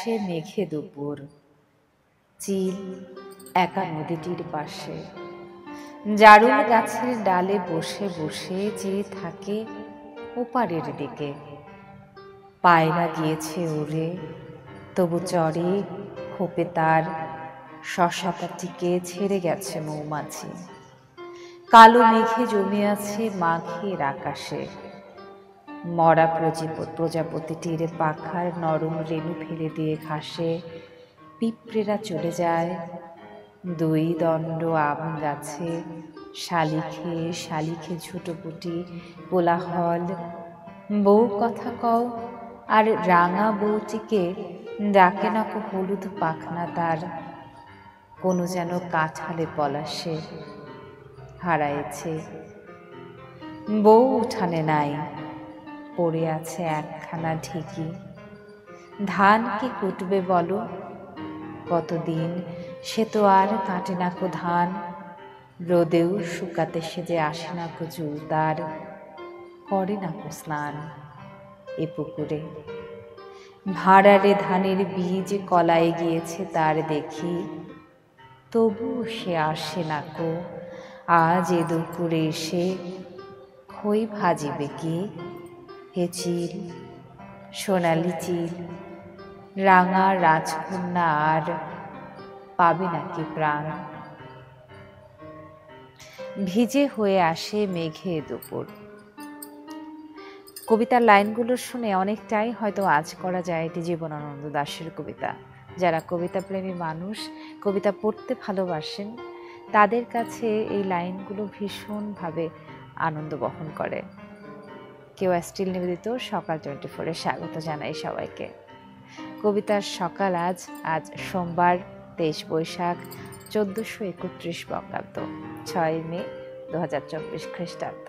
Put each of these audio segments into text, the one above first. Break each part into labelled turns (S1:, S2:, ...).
S1: আসে মেঘে দুপুর, চিল একা নদীটির পাশে, জারুল গাছের ডালে বসে বসে চেয়ে থাকে ওপারের দিকে। পায়রা গিয়েছে উড়ে, তবু চরে খোপে তার শশাটাটিকে ছেড়ে গেছে মৌমাছি। কালো মেঘে জমে আছে মাঘের আকাশে, মরা প্রজাপতিটির পাখার নরম রেণু ফেলে দিয়ে ঘাসে পিঁপড়েরা চলে যায়। দুই দণ্ড আম গাছে শালিখে শালিখে ঝুটোপুটি কোলাহল। বউ কথা কও আর রাঙা বউটিকে ডাকে না কো হলুদ পাখনা তার, কোনো যেন কাঁঠালে পলাশে হারায়েছে। বউ উঠানে নাই, পড়ে আছে একখানা ঢেকি। ধান কি কুটবে বলো, কতদিন সে তো আর কাটে না কো ধান। রোদেও শুকাতে সেজে আসে না কো চুল তার, করে না কো স্নান এ পুকুরে। ভাঁড়ারে ধানের বীজ কলায় গিয়েছে তার দেখি, তবু সে আসে না কো আজ এ দুপুরে এসে। খই ভাজিবে কি হে চিল, সোনালি চিল, রাঙা রাজকন্যা আর পাবে নাকি প্রাণ। ভিজে হয়ে আসে মেঘে দুপুর। কবিতার লাইনগুলো শুনে অনেকটাই হয়তো আজ করা যায় এটি জীবনানন্দ দাশের কবিতা। যারা কবিতা প্রেমী মানুষ, কবিতা পড়তে ভালোবাসেন, তাদের কাছে এই লাইনগুলো ভীষণভাবে আনন্দ বহন করে। কেউ স্টিল নিবেদিত সকাল 24-এ স্বাগত জানাই সবাইকে। কবিতার সকাল আজ সোমবার 23 বৈশাখ 1431 বঙ্গাব্দ, 6 মে 2024 খ্রিস্টাব্দ।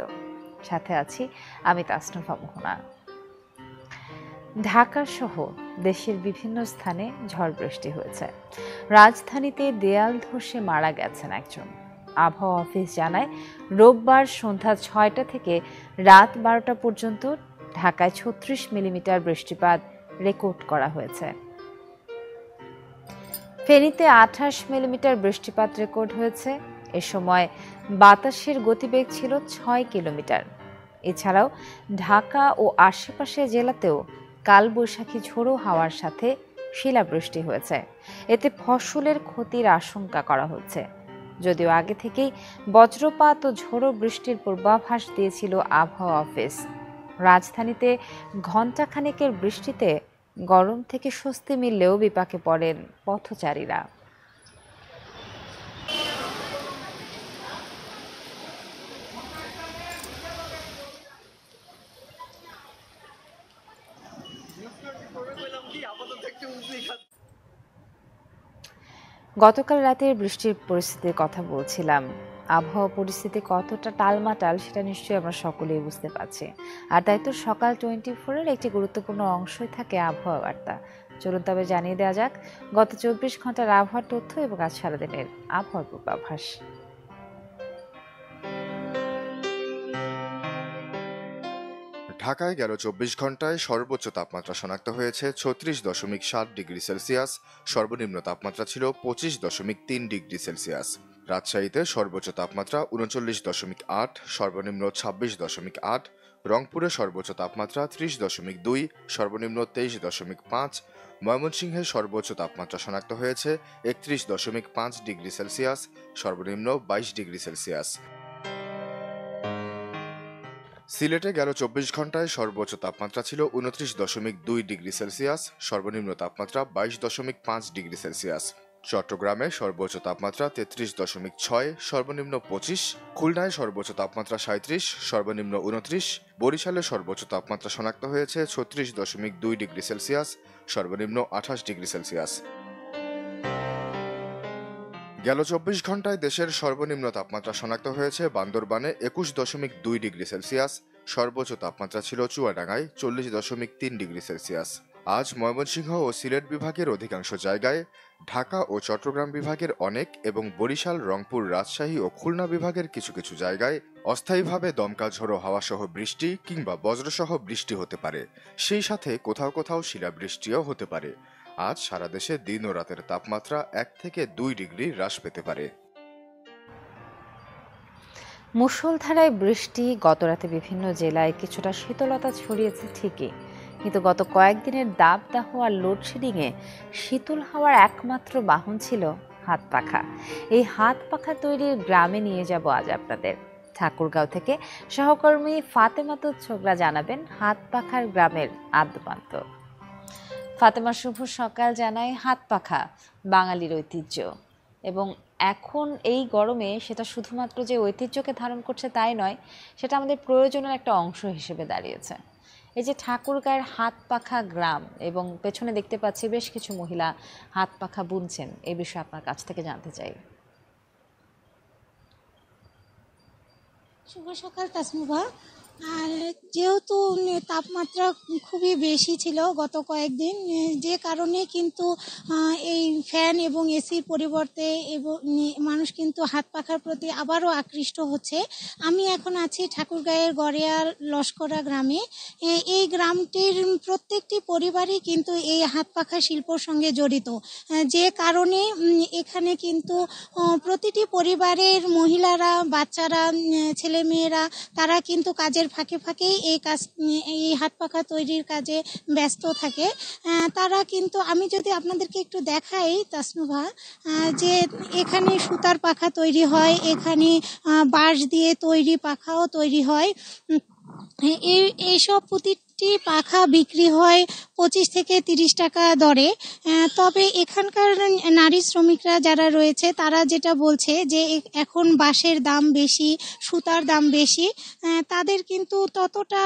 S1: সাথে আছি আমি তাসনুভা মোহনা। ঢাকা সহ দেশের বিভিন্ন স্থানে ঝড় বৃষ্টি হয়েছে। রাজধানীতে দেয়াল ধসে মারা গেছেন একজন। আবহাওয়া অফিস জানায়, রোববার সন্ধ্যা 6টা থেকে রাত 12টা পর্যন্ত ঢাকায় 36 মিলিমিটার বৃষ্টিপাত রেকর্ড করা হয়েছে। ফেনীতে 28 মিলিমিটার বৃষ্টিপাত রেকর্ড হয়েছে। এ সময় বাতাসের গতিবেগ ছিল 6 কিলোমিটার। এছাড়াও ঢাকা ও আশেপাশের জেলাতেও কালবৈশাখী ঝোড়ো হাওয়ার সাথে শিলাবৃষ্টি হয়েছে। এতে ফসলের ক্ষতির আশঙ্কা করা হচ্ছে। যদিও আগে থেকেই বজ্রপাত ও ঝোড়ো বৃষ্টির পূর্বাভাস দিয়েছিল আবহাওয়া অফিস। রাজধানীতে ঘণ্টাখানেকের বৃষ্টিতে গরম থেকে স্বস্তি মিললেও বিপাকে পড়েন পথচারীরা। গতকাল রাতের বৃষ্টির পরিস্থিতির কথা বলছিলাম। আবহাওয়া পরিস্থিতি কতটা টালমাটাল সেটা নিশ্চয়ই আমরা সকলেই বুঝতে পারছি। আর তাই তো সকাল 24-এর একটি গুরুত্বপূর্ণ অংশই থাকে আবহাওয়া বার্তা। চলুন তবে জানিয়ে দেওয়া যাক গত 24 ঘন্টার আবহাওয়ার তথ্য এবং আজ সারাদিনের আবহাওয়ার পূর্বাভাস।
S2: ঢাকায় গেল 24 ঘন্টায় সর্বোচ্চ তাপমাত্রা শনাক্ত হয়েছে 36.7 ডিগ্রি সেলসিয়াস, সর্বনিম্ন তাপমাত্রা ছিল 25.3 ডিগ্রি সেলসিয়াস। রাজশাহীতে সর্বোচ্চ তাপমাত্রা 39.8, সর্বনিম্ন 26.8, রংপুরে সর্বোচ্চ তাপমাত্রা 30.2, সর্বনিম্ন 23.5, ময়মনসিংহে সর্বোচ্চ তাপমাত্রা শনাক্ত হয়েছে 31.5 ডিগ্রি সেলসিয়াস, সর্বনিম্ন 22 ডিগ্রি সেলসিয়াস। সিলেটে গেল 24 ঘন্টায় সর্বোচ্চ তাপমাত্রা ছিল 29.2 ডিগ্রি সেলসিয়াস, সর্বনিম্ন তাপমাত্রা 22.5 ডিগ্রি সেলসিয়াস। চট্টগ্রামে সর্বোচ্চ তাপমাত্রা 33.6, সর্বনিম্ন 25, খুলনায় সর্বোচ্চ তাপমাত্রা 37, সর্বনিম্ন 29, বরিশালে সর্বোচ্চ তাপমাত্রা শনাক্ত হয়েছে 36.2 ডিগ্রি সেলসিয়াস, সর্বনিম্ন 28 ডিগ্রি সেলসিয়াস। গেল 24 ঘন্টায় দেশের সর্বনিম্ন তাপমাত্রা শনাক্ত হয়েছে বান্দরবানে 21.2 ডিগ্রি সেলসিয়াস, সর্বোচ্চ তাপমাত্রা ছিল চুয়াডাঙ্গায় 40.3 ডিগ্রি সেলসিয়াস। আজ ময়মনসিংহ ও সিলেট বিভাগের অধিকাংশ জায়গায়, ঢাকা ও চট্টগ্রাম বিভাগের অনেক এবং বরিশাল, রংপুর, রাজশাহী ও খুলনা বিভাগের কিছু কিছু জায়গায় অস্থায়ীভাবে দমকা ঝোড়ো হাওয়া সহ বৃষ্টি কিংবা বজ্রসহ বৃষ্টি হতে পারে। সেই সাথে কোথাও কোথাও শিলাবৃষ্টিও হতে পারে। আজ সারা দেশে দিন ও রাতের তাপমাত্রা 1 থেকে 2 ডিগ্রি হ্রাস পেতে পারে।
S1: মুষলধারায় বৃষ্টি গতরাতে বিভিন্ন জেলায় কিছুটা শীতলতা ছড়িয়েছে ঠিকই, কিন্তু গত কয়েকদিনের দাবদাহ আর লোডশেডিংয়ে শীতল হাওয়ার একমাত্র বাহন ছিল হাত পাখা। এই হাত পাখা তৈরির গ্রামে নিয়ে যাব আজ আপনাদের। ঠাকুরগাঁও থেকে সহকর্মী ফাতেমাত ছোকরা জানাবেন হাত পাখার গ্রামের আদ্যপান্ত। ফাতেমা, শুভ সকাল। জানাই হাত পাখা বাঙালির ঐতিহ্য, এবং এখন এই গরমে সেটা শুধুমাত্র যে ঐতিহ্যকে ধারণ করছে তাই নয়, সেটা আমাদের প্রয়োজনের একটা অংশ হিসেবে দাঁড়িয়েছে। এই যে ঠাকুরগাঁয়ের হাত পাখা গ্রাম, এবং পেছনে দেখতে পাচ্ছি বেশ কিছু মহিলা হাত পাখা বুনছেন, এই বিষয়ে আপনার কাছ থেকে জানতে চাই।
S3: শুভ সকাল তাসনুভা। আর যেহেতু তাপমাত্রা খুবই বেশি ছিল গত কয়েকদিন, যে কারণে কিন্তু এই ফ্যান এবং এসির পরিবর্তে এবং মানুষ কিন্তু হাত পাখার প্রতি আবারও আকৃষ্ট হচ্ছে। আমি এখন আছি ঠাকুরগাঁয়ের গড়িয়ার লস্করা গ্রামে। এই গ্রামটির প্রত্যেকটি পরিবারই কিন্তু এই হাত পাখা শিল্পর সঙ্গে জড়িত, যে কারণে এখানে কিন্তু প্রতিটি পরিবারের মহিলারা, বাচ্চারা, ছেলেমেয়েরা তারা কিন্তু কাজের ফাঁকে ফাঁকেই এই হাত পাখা তৈরির কাজে ব্যস্ত থাকে। তারা কিন্তু, আমি যদি আপনাদেরকে একটু দেখাই তাসনুভা, যে এখানে সুতার পাখা তৈরি হয়, এখানে বাঁশ দিয়ে তৈরি পাখাও তৈরি হয়। এইসব প্রতিটি পাখা বিক্রি হয় 25 থেকে 30 টাকা দরে। তবে এখানকার নারী শ্রমিকরা যারা রয়েছে তারা যেটা বলছে যে এখন বাঁশের দাম বেশি, সুতার দাম বেশি, তাদের কিন্তু ততটা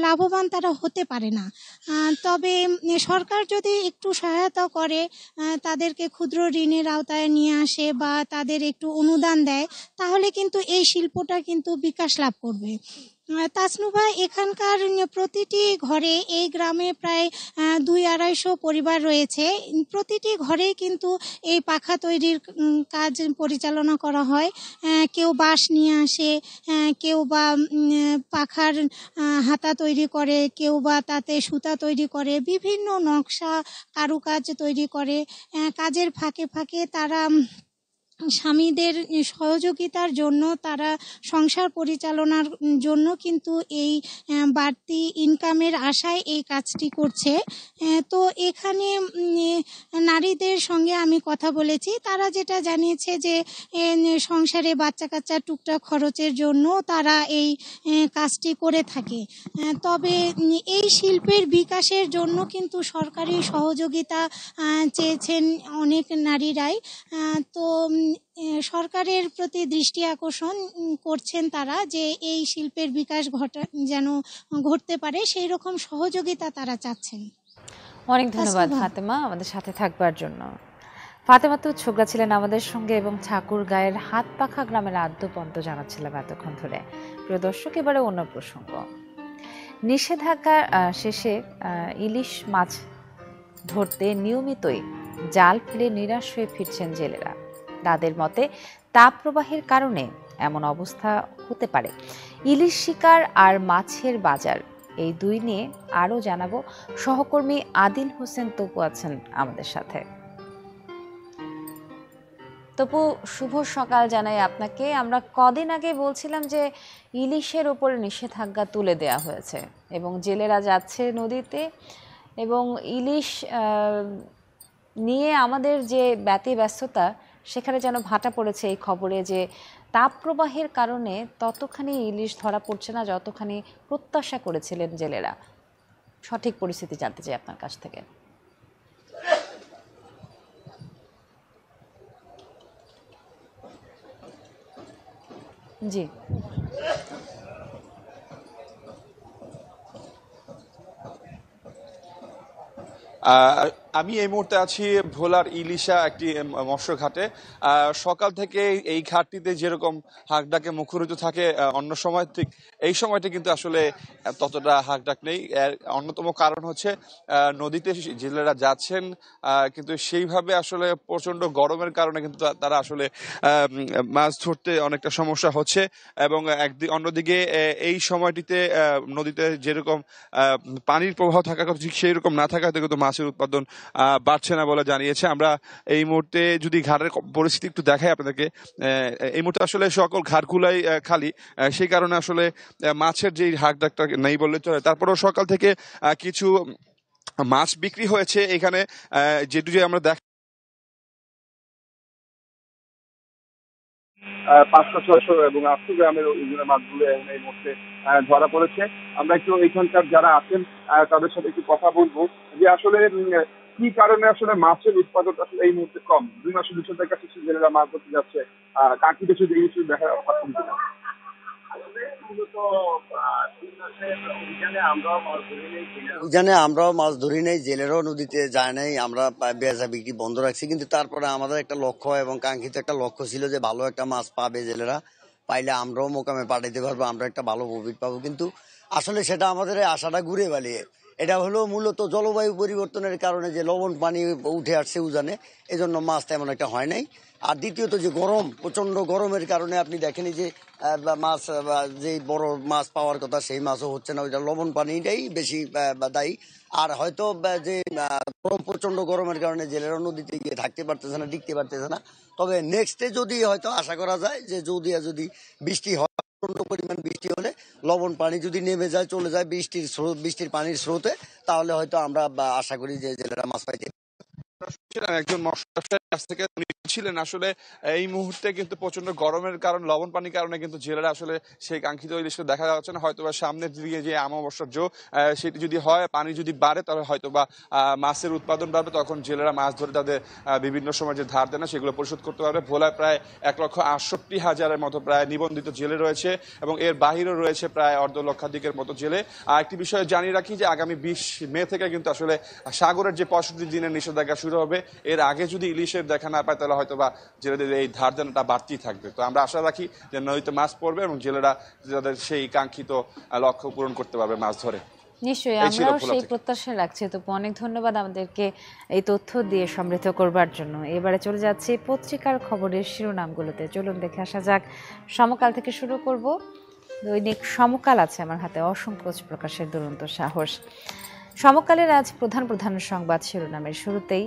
S3: লাভবান তারা হতে পারে না। তবে সরকার যদি একটু সহায়তা করে, তাদেরকে ক্ষুদ্র ঋণের আওতায় নিয়ে আসে বা তাদের একটু অনুদান দেয়, তাহলে কিন্তু এই শিল্পটা কিন্তু বিকাশ লাভ করবে। তাসনুভা, এখানকার প্রতিটি ঘরে, এই গ্রামে প্রায় 200-250 পরিবার রয়েছে। প্রতিটি ঘরেই কিন্তু এই পাখা তৈরির কাজ পরিচালনা করা হয়। কেউ বাঁশ নিয়ে আসে, কেউ বা পাখার হাতা তৈরি করে, কেউ বা তাতে সুতা তৈরি করে, বিভিন্ন নকশা কারুকাজ তৈরি করে। কাজের ফাঁকে ফাঁকে তারা স্বামীদের সহযোগিতার জন্য, তারা সংসার পরিচালনার জন্য কিন্তু এই বাড়তি ইনকামের আশায় এই কাজটি করছে। তো এখানে নারীদের সঙ্গে আমি কথা বলেছি, তারা যেটা জানিয়েছে যে সংসারে বাচ্চা কাচ্চা টুকটাক খরচের জন্য তারা এই কাজটি করে থাকে। তবে এই শিল্পের বিকাশের জন্য কিন্তু সরকারি সহযোগিতা চেয়েছেন অনেক নারীরাই। তো সরকারের প্রতি দৃষ্টি আকর্ষণ করছেন তারা, যে এই শিল্পের বিকাশ যেন ঘটতে পারে, সেই রকম সহযোগিতা তারা চাচ্ছেন।
S1: অনেক ধন্যবাদ ফাতেমা আমাদের সাথে থাকবার জন্য। ফাতেমা তো ছোকরা ছিলেন আমাদের সঙ্গে, এবং ঠাকুরগাঁয়ের হাত পাখা গ্রামের আদ্যপন্ত জানাচ্ছিলাম এতক্ষণ ধরে। প্রিয় দর্শক, এবারে অন্য প্রসঙ্গ। নিষেধাজ্ঞা শেষে ইলিশ মাছ ধরতে নিয়মিতই জাল ফেলে নিরাশ হয়ে ফিরছেন জেলেরা। তাদের মতে তাপপ্রবাহের কারণে এমন অবস্থা হতে পারে। ইলিশ শিকার আর মাছের বাজার, এই দুই নিয়ে আরও জানাবো। সহকর্মী আদিল হোসেন তপু আছেন আমাদের সাথে। তপু, শুভ সকাল জানাই আপনাকে। আমরা কদিন আগে বলছিলাম যে ইলিশের উপরে নিষেধাজ্ঞা তুলে দেয়া হয়েছে এবং জেলেরা যাচ্ছে নদীতে, এবং ইলিশ নিয়ে আমাদের যে ব্যস্ততা, সেখানে যেন ভাটা পড়েছে এই খবরে যে তাপপ্রবাহের কারণে ততখানি ইলিশ ধরা পড়ছে না যতখানি প্রত্যাশা করেছিলেন জেলেরা। সঠিক পরিস্থিতি জানতে চাই আপনার কাছ থেকে। জি,
S4: আমি এই মুহূর্তে আছি ভোলার ইলিশা একটি মৎস্য ঘাটে। সকাল থেকে এই ঘাটটিতে যেরকম হাঁকডাকে মুখরিত থাকে অন্য সময়, ঠিক এই সময়টা কিন্তু আসলে ততটা হাঁকডাক নেই। এর অন্যতম কারণ হচ্ছে নদীতে জেলেরা যাচ্ছেন, কিন্তু সেইভাবে আসলে প্রচন্ড গরমের কারণে কিন্তু তারা আসলে মাছ ধরতে অনেকটা সমস্যা হচ্ছে। এবং অন্যদিকে এই সময়টিতে নদীতে যেরকম পানির প্রবাহ থাকার কথা, ঠিক সেই রকম না থাকাতে কিন্তু মাছের উৎপাদন বাড়ছে না বলে জানিয়েছে। আমরা এই মুহূর্তে যদি ঘাটের পরিস্থিতি একটু দেখাই আপনাদেরকে, এই মুহূর্তে আসলে সকল ঘাটগুলাই খালি, সেই কারণে আসলে মাছের যে হাকডাকটা নেই বললে চলে। তারপরেও সকাল থেকে কিছু মাছ বিক্রি হয়েছে এখানে, যেটু যে আমরা 500-600 এবং 800 গ্রামের ওজনের মাছগুলো এই মুহূর্তে ধরা পড়েছে। আমরা একটু এখানকার যারা আছেন তাদের সাথে একটু কথা বলবো যে আসলে কি কারণে আসলে মাছের উৎপাদন আসলে এই মুহূর্তে কম। 2 মাসের বিশ্বদের কাছে জেলেরা মাছ ধরতে যাচ্ছে, কাকি দেশে যে কিছু দেখা পাচ্ছেন কিনা?
S5: অভিযানে আমরাও মাছ ধরি নাই, জেলেরাও নদীতে যায় নাই, আমরা বেচা বিক্রি বন্ধ রাখছি। কিন্তু তারপরে আমাদের একটা লক্ষ্য এবং কাঙ্ক্ষিত একটা লক্ষ্য ছিল যে ভালো একটা মাছ পাবে জেলেরা, পাইলে আমরাও মোকামে পাঠাইতে পারবো, আমরা একটা ভালো প্রফিট পাবো। কিন্তু আসলে সেটা আমাদের আশাটা ঘুরে বালিয়ে, এটা হলো মূলত জলবায়ু পরিবর্তনের কারণে যে লবণ পানি উঠে আসছে উজানে, এজন্য মাছ তেমন একটা হয় নাই। আর দ্বিতীয়ত যে গরম, প্রচন্ড গরমের কারণে আপনি দেখেনি যে মাছ, যে বড় মাছ পাওয়ার কথা সেই মাছও হচ্ছে না, ওইটা লবণ পানিটাই বেশি দায়ী। আর হয়তো যে প্রচন্ড গরমের কারণে জেলেরা নদীতে গিয়ে থাকতে পারতেছে না, টিকতে পারতেছে না। তবে নেক্সটে যদি হয়তো আশা করা যায় যে যদি বৃষ্টি হয়, প্রচন্ড পরিমাণ বৃষ্টি হলে লবণ পানি যদি নেমে যায়, চলে যায় বৃষ্টির পানির স্রোতে, তাহলে হয়তো আমরা আশা করি যে জেলেরা মাছ পাইতে।
S4: একজন মৎস্য ব্যবসায়ীর কাছ থেকে ছিলেন আসলে এই মুহূর্তে কিন্তু প্রচন্ড গরমের কারণ, লবণ পানির কারণে কিন্তু জেলেরা আসলে সেই কাঙ্ক্ষিত ইলিশকে দেখা যাচ্ছে না। হয়তো বা সামনের দিকে যে অমাবস্যার সেটি যদি হয়, পানি যদি বাড়ে, তাহলে হয়তো বা মাছের উৎপাদন বাড়বে, তখন জেলেরা মাছ ধরে তাদের বিভিন্ন সময় যে ধার দেনা সেগুলো পরিশোধ করতে পারবে। ভোলায় প্রায় 1,68,000-এর মতো প্রায় নিবন্ধিত জেলে রয়েছে এবং এর বাহিরেও রয়েছে প্রায় 1,50,000 মতো জেলে। আর একটি বিষয় জানিয়ে রাখি যে আগামী 20 মে থেকে কিন্তু আসলে সাগরের যে 65 দিনের নিষেধাজ্ঞা শুরু হবে। এর আগে যদি ইলিশের দেখা না পায়, তাহলে হয়তো বা জেলেদের এই ধার দেনাটা বাড়তেই থাকবে। তো আমরা আশা রাখি যে নদীতে মাছ পড়বে এবং জেলেরা যাদের সেই কাঙ্ক্ষিত লক্ষ্য পূরণ করতে পারবে মাছ ধরে।
S1: নিশ্চয়ই, আমরাও সেই প্রত্যাশা রাখছি। তো অনেক ধন্যবাদ আমাদেরকে এই তথ্য দিয়ে সমৃদ্ধ করবার জন্য। এবারে চলে যাচ্ছি পত্রিকার খবরের শিরোনামগুলোতে। চলুন দেখে আসা যাক। সমকাল থেকে শুরু করব। দৈনিক সমকাল আছে আমার হাতে, অসংকোচ প্রকাশের দুরন্ত সাহস। সমকালের আজ প্রধান প্রধান সংবাদ শিরোনামের শুরুতেই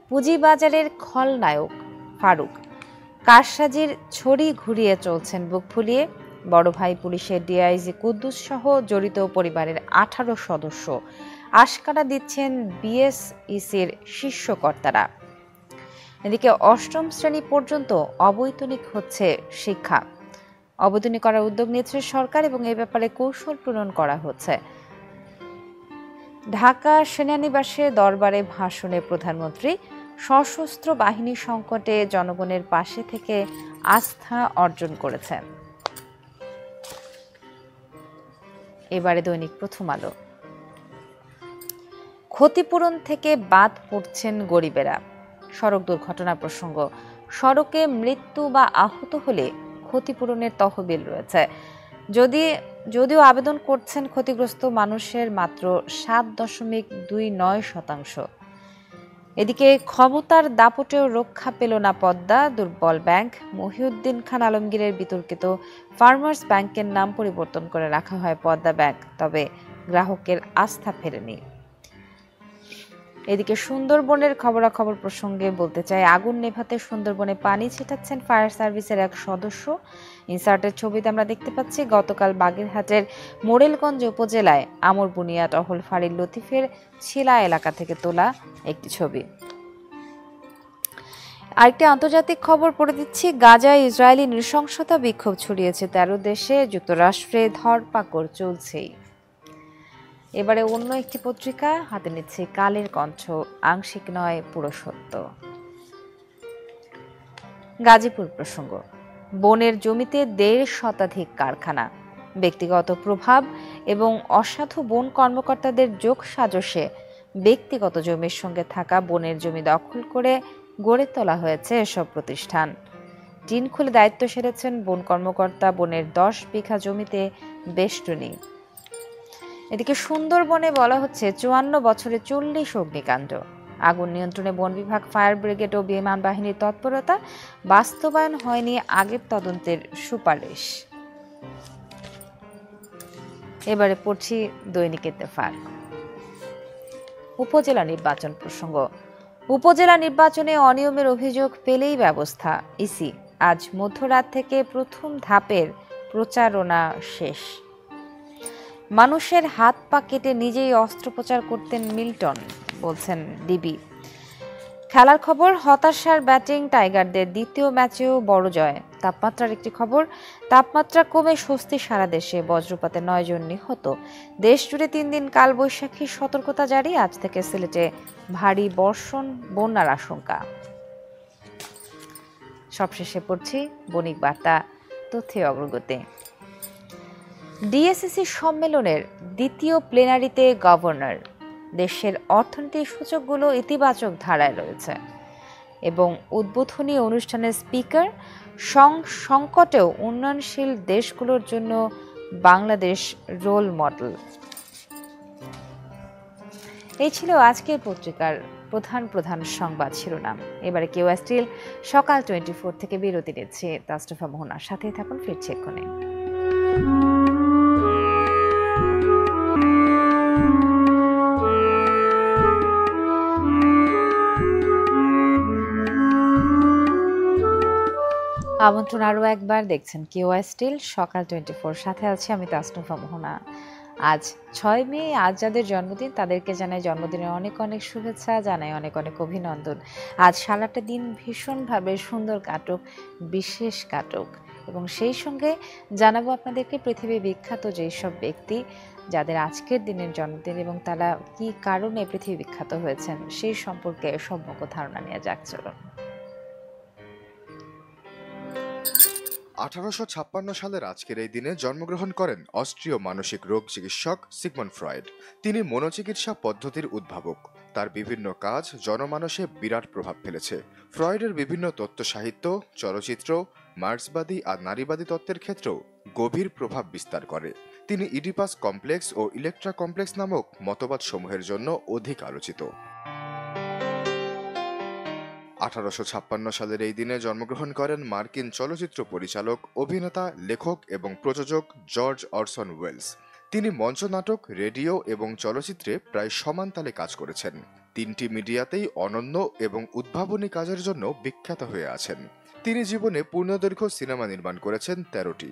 S1: পুঁজিবাজারের খলনায়ক ফারুক, কারসাজির ছড়ি ঘুরিয়ে চলছেন বুক ফুলিয়ে। বড় ভাই পুলিশের ডিআইজি কুদ্দুস সহ জড়িত পরিবারের 18 সদস্য আশকারা দিচ্ছেন বিএসইসির শীর্ষ কর্তারা। এদিকে 8ম শ্রেণী পর্যন্ত অবৈতনিক হচ্ছে শিক্ষা। অবৈতনিক করার উদ্যোগ নিয়েছে সরকার এবং এ ব্যাপারে কৌশল প্রণয়ন করা হচ্ছে। ঢাকা সেনানিবাসে দরবারে ভাষণে প্রধানমন্ত্রী সশস্ত্র বাহিনী সংকটে জনগণের পাশে থেকে আস্থা অর্জন করেছেন। এবারে দৈনিক প্রথম আলো। ক্ষতিপূরণ থেকে বাদ পড়ছেন গরিবেরা। সড়ক দুর্ঘটনা প্রসঙ্গ। সড়কে মৃত্যু বা আহত হলে ক্ষতিপূরণের তহবিল রয়েছে, যদিও আবেদন করছেন ক্ষতিগ্রস্ত মানুষের মাত্র 7.29%। এদিকে ক্ষমতার দাপটেও রক্ষা পেল না পদ্মা, দুর্বল ব্যাংক। মহিউদ্দিন খান আলমগীরের বিতর্কিত ফার্মার্স ব্যাংকের নাম পরিবর্তন করে রাখা হয় পদ্মা ব্যাংক, তবে গ্রাহকের আস্থা ফেরেনি। এদিকে সুন্দরবনের খবরাখবর প্রসঙ্গে বলতে চাই, আগুন নেভাতে সুন্দরবনে পানি ছিটাচ্ছেন ফায়ার সার্ভিসের এক সদস্য। ইনসার্টের ছবিতে আমরা দেখতে পাচ্ছি গতকাল বাগেরহাটের মোরেলগঞ্জ উপজেলায় আমর বুনিয়া টহল ফাঁড়ির লতিফের ছিলা এলাকা থেকে তোলা একটি ছবি। আরেকটি আন্তর্জাতিক খবর পড়ে দিচ্ছি। গাজায় ইসরায়েলি নৃশংসতা বিক্ষোভ ছড়িয়েছে 13 দেশে, যুক্তরাষ্ট্রে ধরপাকড় চলছেই। এবারে অন্য একটি পত্রিকা হাতে নিচ্ছে কালের কণ্ঠ, আংশিক নয় পুরো সত্য। গাজীপুর প্রসঙ্গ। বনের জমিতে 1.5 শতাধিক কারখানা, ব্যক্তিগত প্রভাব এবং অসাধু বন কর্মকর্তাদের যোগ সাজশে ব্যক্তিগত জমির সঙ্গে থাকা বনের জমি দখল করে গড়ে তোলা হয়েছে এসব প্রতিষ্ঠান। টিন খুলে দায়িত্ব সেরেছেন বন কর্মকর্তা, বনের 10 বিঘা জমিতে বেষ্টনী। এদিকে সুন্দরবনে বলা হচ্ছে 54 বছরে 40 অগ্নিকাণ্ড। আগুন নিয়ন্ত্রণে বন বিভাগ, ফায়ার ব্রিগেড ও বিমান বাহিনীর তৎপরতা, বাস্তবায়ন হয়নি আগের তদন্তের সুপারিশ। এবারে পড়ছি দৈনিক ইত্তেফাক। উপজেলা নির্বাচন প্রসঙ্গ। উপজেলা নির্বাচনে অনিয়মের অভিযোগ পেলেই ব্যবস্থা, ইসি। আজ মধ্যরাত থেকে প্রথম ধাপের প্রচারণা শেষ। মানুষের হাত পা কেটে নিজেই অস্ত্রোপচার করতেন মিল্টন, বলছেন ডিবি। খেলার খবর, হতাশার ব্যাটিং টাইগারদের, দ্বিতীয় ম্যাচেও বড় জয়। তাপমাত্রার একটি খবর, তাপমাত্রা কমে স্বস্তি সারা দেশে, বজ্রপাতে 9 জন নিহত। দেশ জুড়ে 3 দিন কালবৈশাখীর সতর্কতা জারি, আজ থেকে সিলেটে ভারী বর্ষণ, বন্যার আশঙ্কা। সবশেষে পড়ছি বণিক বার্তা, তথ্যে অগ্রগতি। ডিএসসিসি সম্মেলনের দ্বিতীয় প্লেনারিতে গভর্নর। দেশের অর্থনৈতিক সূচকগুলো ইতিবাচক ধারায় রয়েছে এবং উদ্বোধনী অনুষ্ঠানের স্পিকার, সংকটেও উন্নয়নশীল দেশগুলোর জন্য বাংলাদেশ রোল মডেল। এই ছিল আজকের পত্রিকার প্রধান সংবাদ শিরোনাম। এবারে কেওয়া স্টিল সকাল 24 থেকে বিরতি নিচ্ছে। তাসরিফা মোহনার সাথেই থাকুন, ফিরছে এক্ষুনি। আমন্ত্রণ আরও একবার, দেখছেন কেওয়া স্টিল সকাল 24, সাথে আছে আমি তাসরিফা মোহনা। আজ 6 মে, আজ যাদের জন্মদিন তাদেরকে জানাই জন্মদিনের অনেক অনেক শুভেচ্ছা, জানাই অনেক অনেক অভিনন্দন। আজ সারাটা দিন ভীষণভাবে সুন্দর কাটুক, বিশেষ কাটুক, এবং সেই সঙ্গে জানাবো আপনাদেরকে পৃথিবী বিখ্যাত যেই সব ব্যক্তি যাদের আজকের দিনের জন্মদিন এবং তারা কি কারণে পৃথিবী বিখ্যাত হয়েছেন সেই সম্পর্কে সম্যক ধারণা নিয়ে যাক। চলুন।
S2: 1856 সালের আজকের এই দিনে জন্মগ্রহণ করেন অস্ট্রীয় মানসিক রোগ চিকিৎসক সিগমন্ড ফ্রয়েড। তিনি মনোচিকিৎসা পদ্ধতির উদ্ভাবক। তার বিভিন্ন কাজ জনমানসে বিরাট প্রভাব ফেলেছে। ফ্রয়েডের বিভিন্ন তত্ত্ব সাহিত্য, চলচ্চিত্র, মার্ক্সবাদী আর নারীবাদী তত্ত্বের ক্ষেত্রেও গভীর প্রভাব বিস্তার করে। তিনি ইডিপাস কমপ্লেক্স ও ইলেকট্রা কমপ্লেক্স নামক মতবাদ সমূহের জন্য অধিক আলোচিত। 1856 সালের এই দিনে জন্মগ্রহণ করেন মার্কিন চলচ্চিত্র পরিচালক, অভিনেতা, লেখক এবং প্রযোজক জর্জ অরসন ওয়েলস। তিনি মঞ্চনাটক, রেডিও এবং চলচ্চিত্রে প্রায় সমান তালে কাজ করেছেন। 3টি মিডিয়াতেই অনন্য এবং উদ্ভাবনী কাজের জন্য বিখ্যাত হয়ে আছেন। তিনি জীবনে পূর্ণদৈর্ঘ্য সিনেমা নির্মাণ করেছেন 13টি।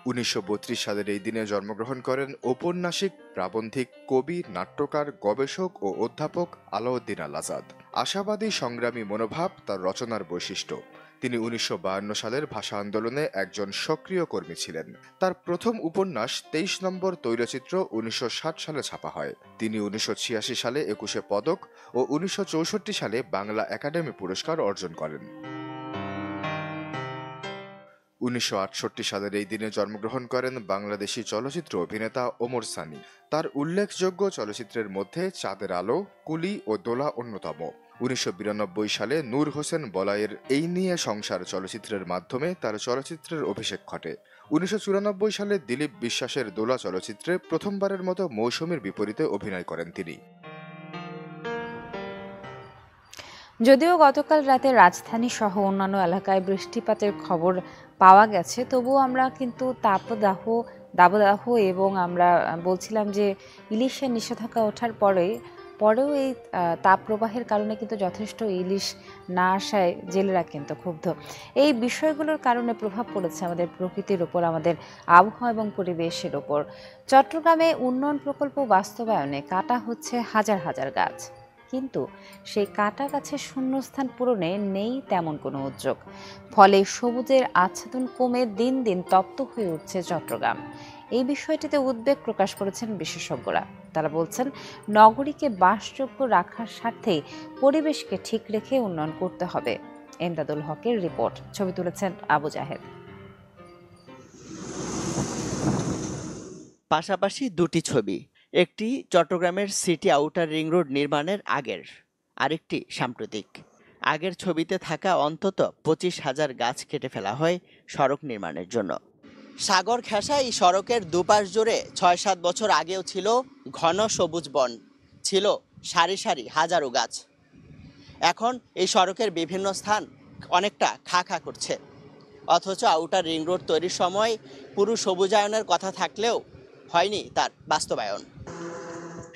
S2: 1932 সালের এই দিনে জন্মগ্রহণ করেন ঔপন্যাসিক, প্রাবন্ধিক, কবি, নাট্যকার, গবেষক ও অধ্যাপক আলাউদ্দিন আল আজাদ। আশাবাদী, সংগ্রামী মনোভাব তার রচনার বৈশিষ্ট্য। তিনি 1952 সালের ভাষা আন্দোলনে একজন সক্রিয় কর্মী ছিলেন। তার প্রথম উপন্যাস 23 নম্বর তৈলচিত্র 1960 সালে ছাপা হয়। তিনি 1986 সালে 21 পদক ও 1964 সালে বাংলা একাডেমি পুরস্কার অর্জন করেন। 1968 সালের এই দিনে জন্মগ্রহণ করেন বাংলাদেশি চলচ্চিত্র অভিনেতা ওমর সানি। তার উল্লেখযোগ্য চলচ্চিত্রের মধ্যে চাঁদের আলো, কুলি ও দোলা অন্যতম। 1992 সালে নূর হোসেন বলাইয়ের এই নিয়ে সংসার চলচ্চিত্রের মাধ্যমে তার চলচ্চিত্রের অভিষেক ঘটে। 1994 সালে দিলীপ বিশ্বাসের দোলা চলচ্চিত্রে প্রথমবারের মতো মৌসুমীর বিপরীতে অভিনয় করেন তিনি।
S1: যদিও গতকাল রাতে রাজধানী সহ অন্যান্য এলাকায় বৃষ্টিপাতের খবর পাওয়া গেছে, তবুও আমরা কিন্তু দাবদাহ এবং আমরা বলছিলাম যে ইলিশের নিষেধাজ্ঞা ওঠার পরেও এই তাপপ্রবাহের কারণে কিন্তু যথেষ্ট ইলিশ না আসায় জেলেরা কিন্তু ক্ষুব্ধ। এই বিষয়গুলোর কারণে প্রভাব পড়েছে আমাদের প্রকৃতির উপর, আমাদের আবহাওয়া এবং পরিবেশের উপর। চট্টগ্রামে উন্নয়ন প্রকল্প বাস্তবায়নে কাটা হচ্ছে হাজার হাজার গাছ, কিন্তু সেই কাটা গাছের শূন্যস্থান পূরণে নেই তেমন কোনো উদ্যোগ। ফলে সবুজের আচ্ছাদন কমে দিন দিন তপ্ত হয়ে উঠছে চট্টগ্রাম। এই বিষয়টিতে উদ্বেগ প্রকাশ করেছেন বিশেষজ্ঞরা। তারা বলছেন, নগরীকে বাসযোগ্য রাখার স্বার্থে পরিবেশকে ঠিক রেখে উন্নয়ন করতে হবে। এমদাদুল হকের রিপোর্ট, ছবি তুলেছেন আবু জাহেদ।
S6: পাশাপাশি দুটি ছবি, একটি চট্টগ্রামের সিটি আউটার রিং রোড নির্মাণের আগের, আরেকটি সাম্প্রতিক। আগের ছবিতে থাকা অন্তত 25,000 গাছ কেটে ফেলা হয় সড়ক নির্মাণের জন্য। সাগর ঘেঁষা এই সড়কের দুপাশ জুড়ে 6-7 বছর আগেও ছিল ঘন সবুজ বন, ছিল সারি সারি হাজারো গাছ। এখন এই সড়কের বিভিন্ন স্থান অনেকটা খা খা করছে, অথচ আউটার রিং রোড তৈরির সময় পুরো সবুজায়নের কথা থাকলেও হয়নি তার বাস্তবায়ন।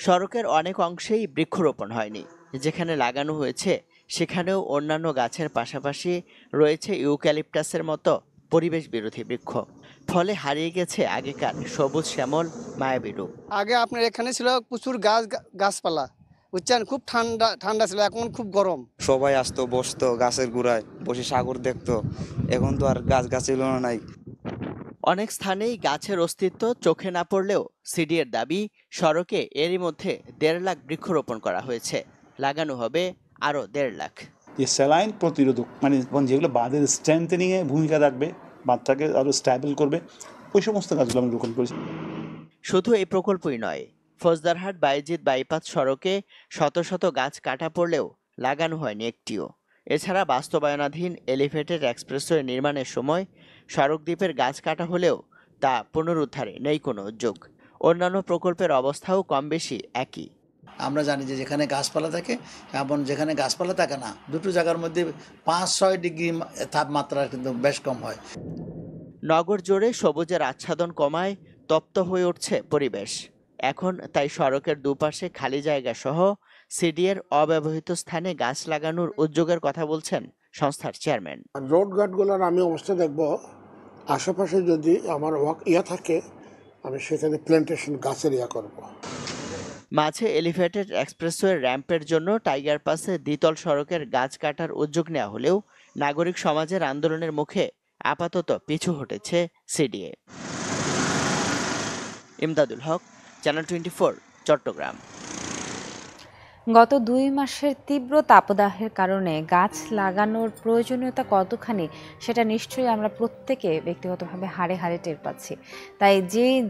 S6: সড়কের অনেক অংশেই বৃক্ষরোপণ হয়নি। যেখানে লাগানো হয়েছে সেখানেও অন্যান্য গাছের পাশাপাশি রয়েছে ইউক্যালিপটাসের মতো পরিবেশ বিরোধী বৃক্ষ। ফলে হারিয়ে গেছে আগেকার সবুজ শ্যামল মায়াবী রূপ।
S7: আগে আপনার এখানে ছিল প্রচুর গাছপালা, বুঝছেন, খুব ঠান্ডা ঠান্ডা ছিল, এখন খুব গরম।
S8: সবাই আসতো, বসতো গাছের গোড়ায় বসে সাগর দেখতো। এখন তো আর গাছগাছালি নাই।
S6: অনেক স্থানেই গাছের অস্তিত্ব চোখে না পড়লেও সিডিএর দাবি, সড়কে এরই মধ্যে 1.5 লাখ বৃক্ষরোপণ করা হয়েছে, লাগানো হবে আরও 1.5 লাখ।
S9: যে স্যালাইন প্রতিরোধক মানে যেগুলো বাঁধের স্ট্রেংথেনিংয়ে ভূমিকা রাখবে, বাঁধটাকে আরও স্ট্যাবল করবে, ওই সমস্ত গাছগুলো আমি রোপণ করেছি।
S6: শুধু এই প্রকল্পই নয়, ফৌজদারহাট বাইজিৎ বাইপাস সড়কে শত শত গাছ কাটা পড়লেও লাগানো হয়নি একটিও। এছাড়া বাস্তবায়নাধীন এলিভেটেড এক্সপ্রেসওয়ে নির্মাণের সময় সড়ক দ্বীপের গাছ কাটা হলেও তা পুনরুদ্ধারে নেই কোনো উদ্যোগ। অন্যান্য প্রকল্পের অবস্থাও কম বেশি একই।
S10: আমরা জানি যে যেখানে গাছপালা থাকে এবং যেখানে গাছপালা থাকে না, দুটো জায়গার মধ্যে 5-6 ডিগ্রি তাপমাত্রা কিন্তু বেশ কম হয়।
S6: নগর জুড়ে সবুজের আচ্ছাদন কমায় তপ্ত হয়ে উঠছে পরিবেশ। এখন তাই সড়কের দুপাশে খালি জায়গা সহ সিডিএর অব্যবহৃত স্থানে গাছ লাগানোর উদ্যোগের কথা বলছেন সংস্থার চেয়ারম্যান।
S11: রোড গার্ডগুলোর আমি অবস্থা দেখব, আশেপাশে যদি আমার থাকে আমি সেখানে প্ল্যান্টেশন গাছের করব।
S6: মাঝে এলিভেটেড এক্সপ্রেসওয়ে র্যাম্পের জন্য টাইগার পাসে দ্বিতল সড়কের গাছ কাটার উদ্যোগ নেওয়া হলেও নাগরিক সমাজের আন্দোলনের মুখে আপাতত পিছু হটেছে সিডিএ। ইমদাদুল হক, চ্যানেল 24, চট্টগ্রাম।
S1: গত 2 মাসের তীব্র তাপদাহের কারণে গাছ লাগানোর প্রয়োজনীয়তা কতখানি সেটা নিশ্চয়ই আমরা প্রত্যেকে ব্যক্তিগতভাবে হাড়ে হাড়ে টের পাচ্ছি। তাই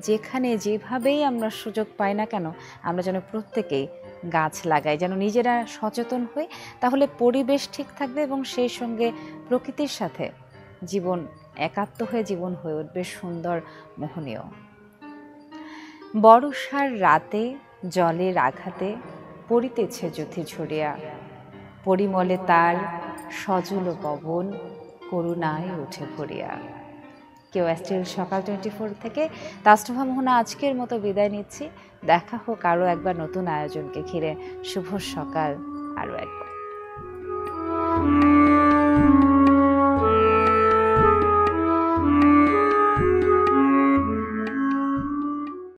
S1: যেখানে যেভাবেই আমরা সুযোগ পাই না কেন, আমরা যেন প্রত্যেকেই গাছ লাগাই, যেন নিজেরা সচেতন হই, তাহলে পরিবেশ ঠিক থাকবে এবং সেই সঙ্গে প্রকৃতির সাথে জীবন একাত্ম হয়ে জীবন হয়ে উঠবে সুন্দর, মোহনীয়। বর্ষার রাতে জলের আঘাতে পড়িতেছে জ্যোতি ঝরিয়া, পরিমলে তার সজল পবন করুণায় উঠে ভরিয়া। কেউ স্টিল সকাল 24 থেকে তাসনুভা মোহনা আজকের মতো বিদায় নিচ্ছি। দেখা হোক আরও একবার নতুন আয়োজনকে ঘিরে। শুভ সকাল আরও একবার।